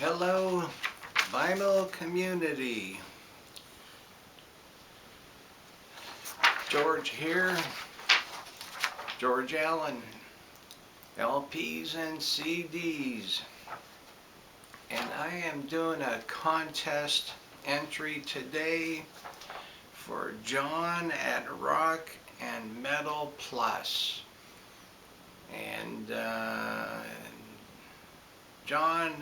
Hello, vinyl community. George here, George Allen, LPs and CDs. And I am doing a contest entry today for John at Rock and Metal Plus. And John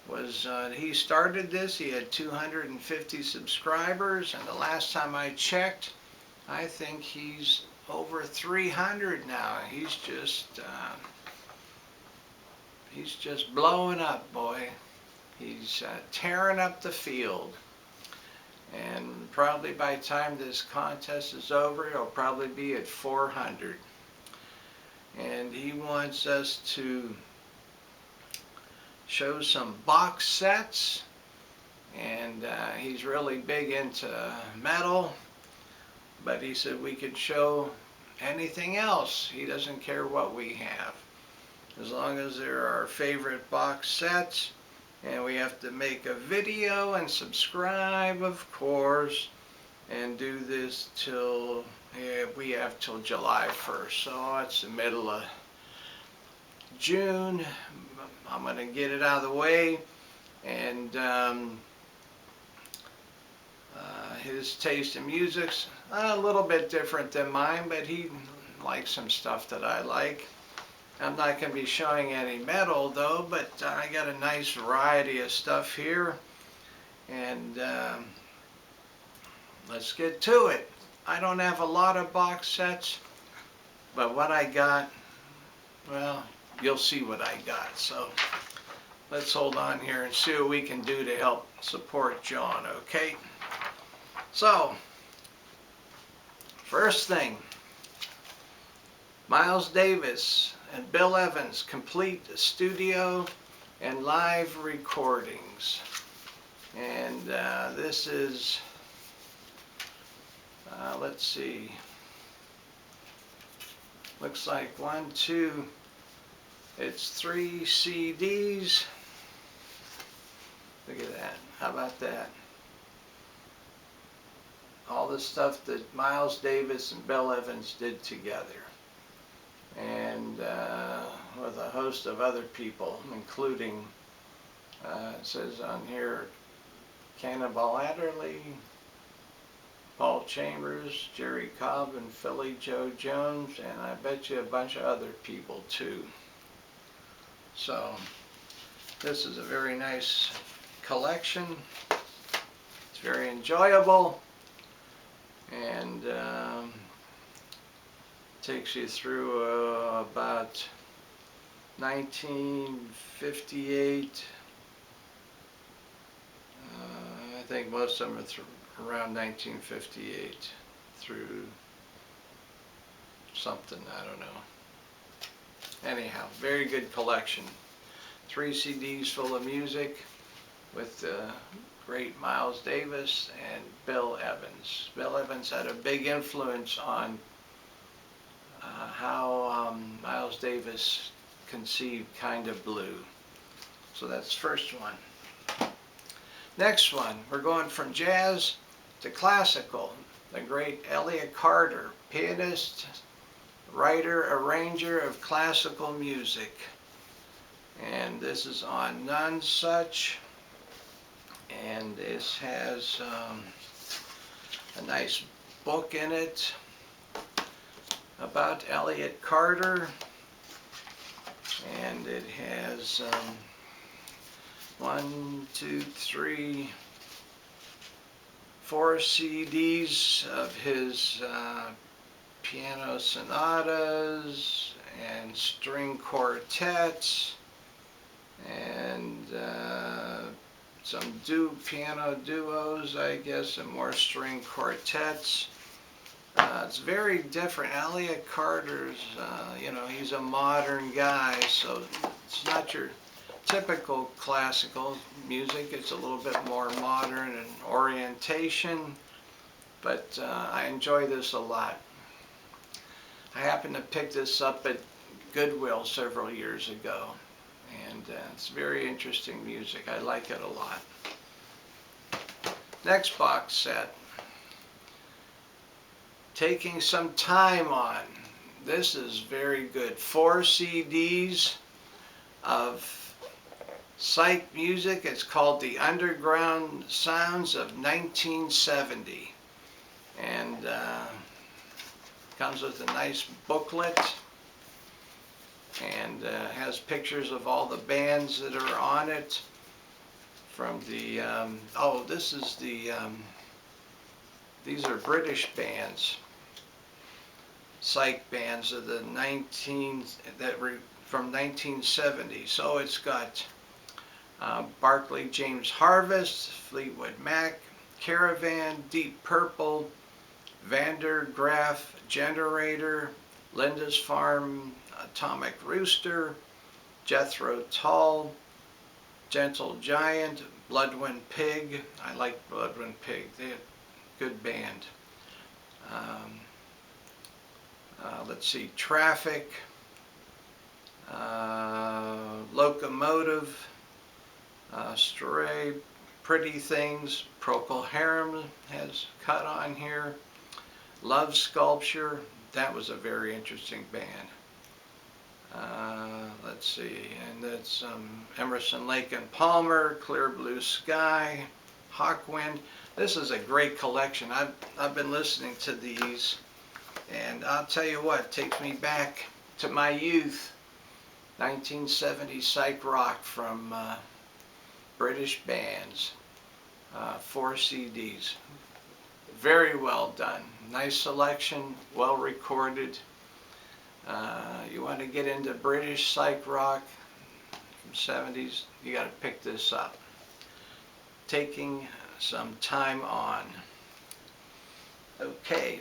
was, he started this, he had 250 subscribers, and the last time I checked, I think he's over 300 now. He's just blowing up, boy. He's tearing up the field. And probably by the time this contest is over, he'll probably be at 400. And he wants us to show some box sets, and he's really big into metal, but he said we could show anything else. He doesn't care what we have, as long as they're our favorite box sets. And we have to make a video and subscribe, of course, and do this till, we have till July 1st, so it's the middle of June. I'm going to get it out of the way. And his taste in music's a little bit different than mine, but he likes some stuff that I like. I'm not going to be showing any metal though, but I got a nice variety of stuff here. And let's get to it. I don't have a lot of box sets, but what I got, well, you'll see what I got. So let's hold on here and see what we can do to help support John, okay? So, first thing, Miles Davis and Bill Evans complete studio and live recordings. And this is, let's see, looks like it's 3 CDs. Look at that. How about that? All the stuff that Miles Davis and Bill Evans did together. And with a host of other people, including, it says on here, Cannonball Adderley, Paul Chambers, Jerry Cobb, and Philly Joe Jones, and I bet you a bunch of other people too. So this is a very nice collection. It's very enjoyable, and takes you through about 1958. I think most of them are around 1958 through something, I don't know. Anyhow, very good collection. 3 CDs full of music with great Miles Davis and Bill Evans. Bill Evans had a big influence on how Miles Davis conceived Kind of Blue. So that's the first one. Next one, we're going from jazz to classical. The great Elliott Carter, pianist, writer, arranger of classical music. And this is on None Such. And this has a nice book in it about Elliott Carter. And it has 4 CDs of his piano sonatas and string quartets, and some piano duos, I guess, and more string quartets. It's very different. Elliott Carter's, you know, he's a modern guy, so it's not your typical classical music. It's a little bit more modern in orientation, but I enjoy this a lot. I happened to pick this up at Goodwill several years ago, And it's very interesting music. I like it a lot. Next box set. Taking Some Time On. This is very good. 4 CDs of psych music. It's called The Underground Sounds of 1970. And comes with a nice booklet. And has pictures of all the bands that are on it. From the, this is the, these are British bands. Psych bands of the from 1970. So it's got Barclay James Harvest, Fleetwood Mac, Caravan, Deep Purple, Vander Graaf Generator, Lindisfarne Atomic Rooster, Jethro Tull, Gentle Giant, Bloodwind Pig. I like Bloodwind Pig. They're a good band. Let's see, Traffic, Locomotive, Stray, Pretty Things, Procol Harum has cut on here, Love Sculpture. That was a very interesting band. Let's see, and that's Emerson, Lake and Palmer, Clear Blue Sky, Hawkwind. This is a great collection. I've been listening to these, and I'll tell you what, it takes me back to my youth. 1970 psych rock from British bands. 4 CDs. Very well done. Nice selection, well recorded. You want to get into British psych rock from 70s, you got to pick this up. Taking Some Time On. Okay.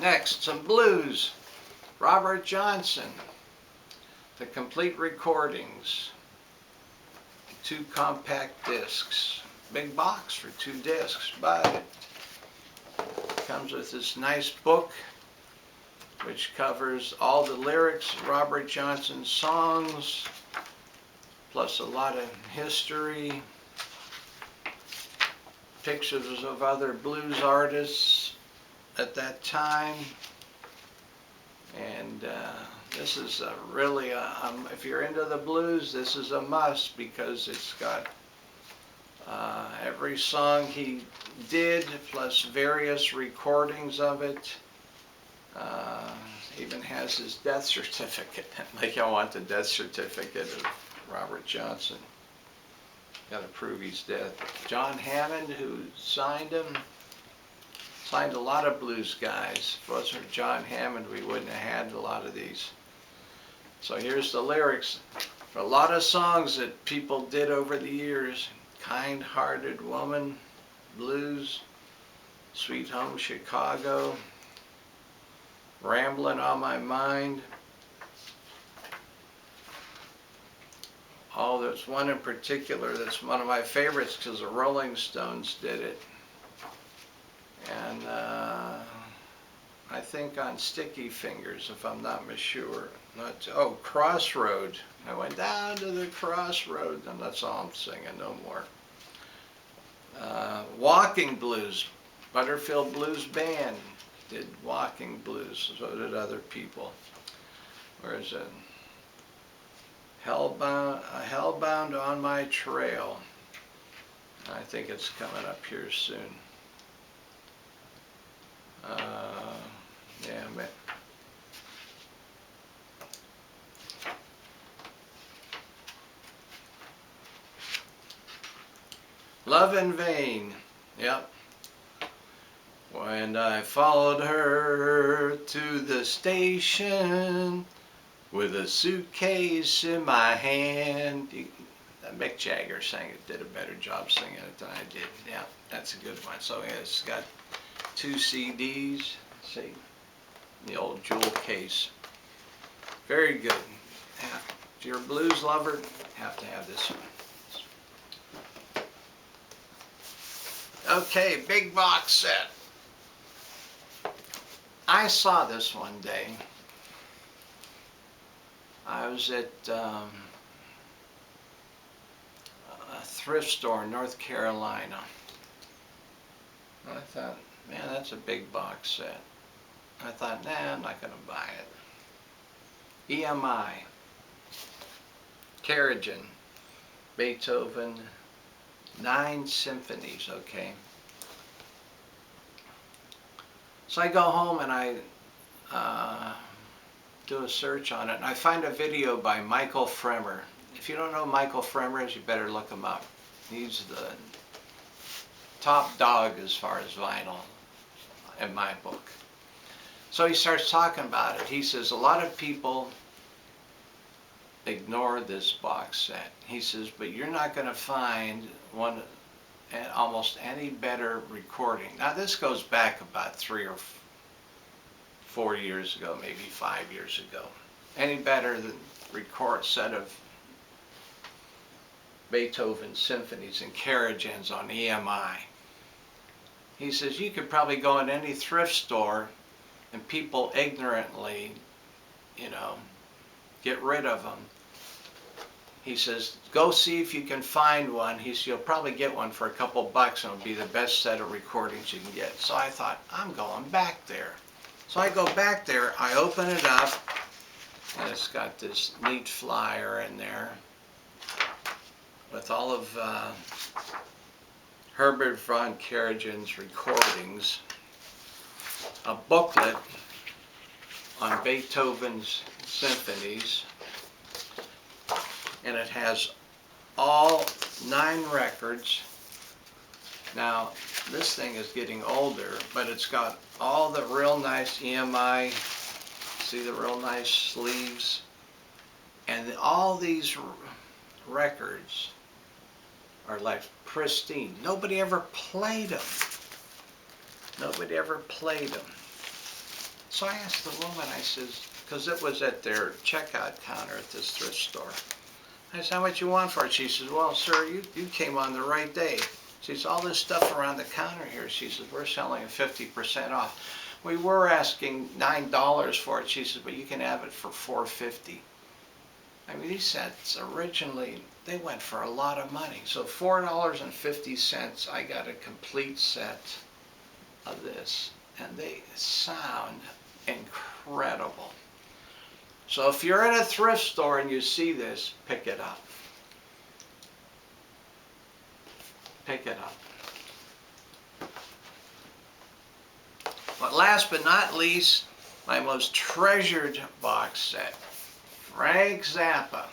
Next, some blues. Robert Johnson. The complete recordings. 2 compact discs. Big box for 2 discs, but it comes with this nice book which covers all the lyrics of Robert Johnson's songs, plus a lot of history, pictures of other blues artists at that time. And this is really, if you're into the blues, this is a must, because it's got every song he did, plus various recordings of it. Even has his death certificate. Like, I want the death certificate of Robert Johnson. Got to prove he's dead. John Hammond, who signed him, signed a lot of blues guys. If it wasn't for John Hammond, we wouldn't have had a lot of these. So here's the lyrics for a lot of songs that people did over the years. Kind-Hearted Woman, Blues, Sweet Home Chicago, Rambling on My Mind. Oh, there's one in particular that's one of my favorites because the Rolling Stones did it. And I think on Sticky Fingers, if I'm not sure. Crossroad. I went down to the crossroad, and that's all I'm singing, no more. Walking Blues. Butterfield Blues Band did Walking Blues, so did other people. Where is it? Hellbound on My Trail. I think it's coming up here soon. Yeah, man. Love in Vain. Yep. When I followed her to the station with a suitcase in my hand. Mick Jagger sang it, did a better job singing it than I did. Yeah, that's a good one. So yeah, it's got 2 CDs. See, the old jewel case. Very good. If you're a blues lover, you have to have this one. Okay, big box set. I saw this one day. I was at thrift store in North Carolina. I thought, man, that's a big box set. I thought, nah, I'm not going to buy it. EMI, Karajan, Beethoven, 9 symphonies, okay? So I go home and I do a search on it, and I find a video by Michael Fremer. If you don't know who Michael Fremer is, you better look him up. He's the top dog as far as vinyl in my book. So he starts talking about it. He says a lot of people ignore this box set. He says, but you're not going to find one almost any better recording. Now this goes back about 3 or 4 years ago, maybe 5 years ago. Any better than record set of Beethoven symphonies and Karajans on EMI. He says you could probably go in any thrift store and people ignorantly, you know, get rid of them. He says, go see if you can find one. He says, you'll probably get one for a couple bucks and it'll be the best set of recordings you can get. So I thought, I'm going back there. So I go back there, I open it up, and it's got this neat flyer in there with all of Herbert von Karajan's recordings, a booklet on Beethoven's symphonies, and it has all 9 records. Now this thing is getting older, but it's got all the real nice EMI, see the real nice sleeves, and all these records are like pristine. Nobody ever played them. Nobody ever played them. So I asked the woman, I says, because it was at their checkout counter at this thrift store. I said, how much you want for it? She says, well, sir, you came on the right day. She says, all this stuff around the counter here, she says, we're selling it 50% off. We were asking $9 for it. She says, but you can have it for $4.50. I mean, these sets originally, they went for a lot of money. So $4.50, I got a complete set of this. And they sound incredible. So if you're in a thrift store and you see this, pick it up. Pick it up. But last but not least, my most treasured box set. Frank Zappa,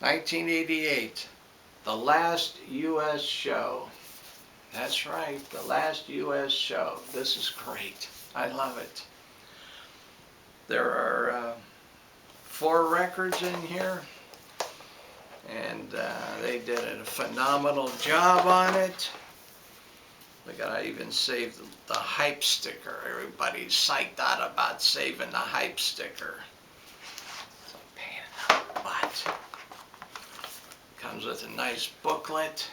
1988, The Last U.S. Show. That's right, The Last U.S. Show. This is great. I love it. There are 4 records in here, and they did a phenomenal job on it. Look, I even saved the hype sticker. Everybody's psyched out about saving the hype sticker. It's a pain in the butt. Comes with a nice booklet.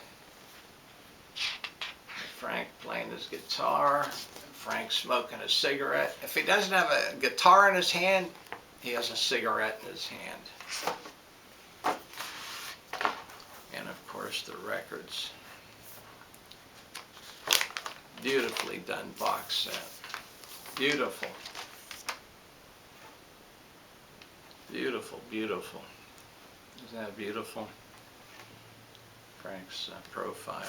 Frank playing his guitar. Frank smoking a cigarette. If he doesn't have a guitar in his hand, he has a cigarette in his hand. And of course the records. Beautifully done box set. Beautiful. Beautiful, beautiful. Isn't that beautiful? Frank's profile.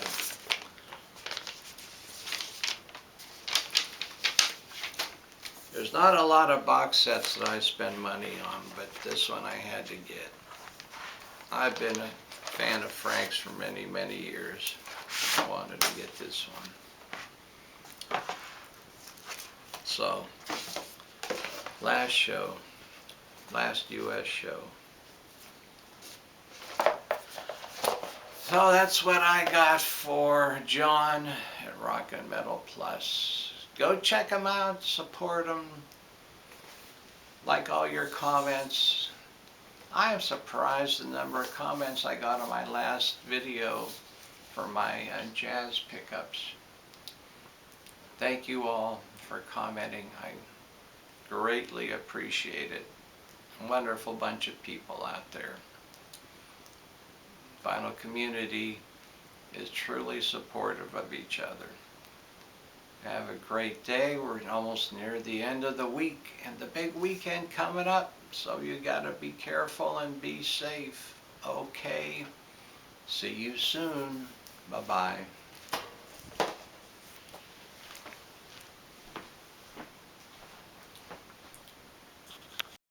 There's not a lot of box sets that I spend money on, but this one I had to get. I've been a fan of Frank's for many, many years. I wanted to get this one. So, last show, last U.S. show. So that's what I got for John at Rock and Metal Plus. Go check them out, support them, like all your comments. I am surprised the number of comments I got on my last video for my jazz pickups. Thank you all for commenting. I greatly appreciate it. A wonderful bunch of people out there. vinyl community is truly supportive of each other. Have a great day. We're almost near the end of the week and the big weekend coming up, so you gotta be careful and be safe. Okay, see you soon. Bye-bye.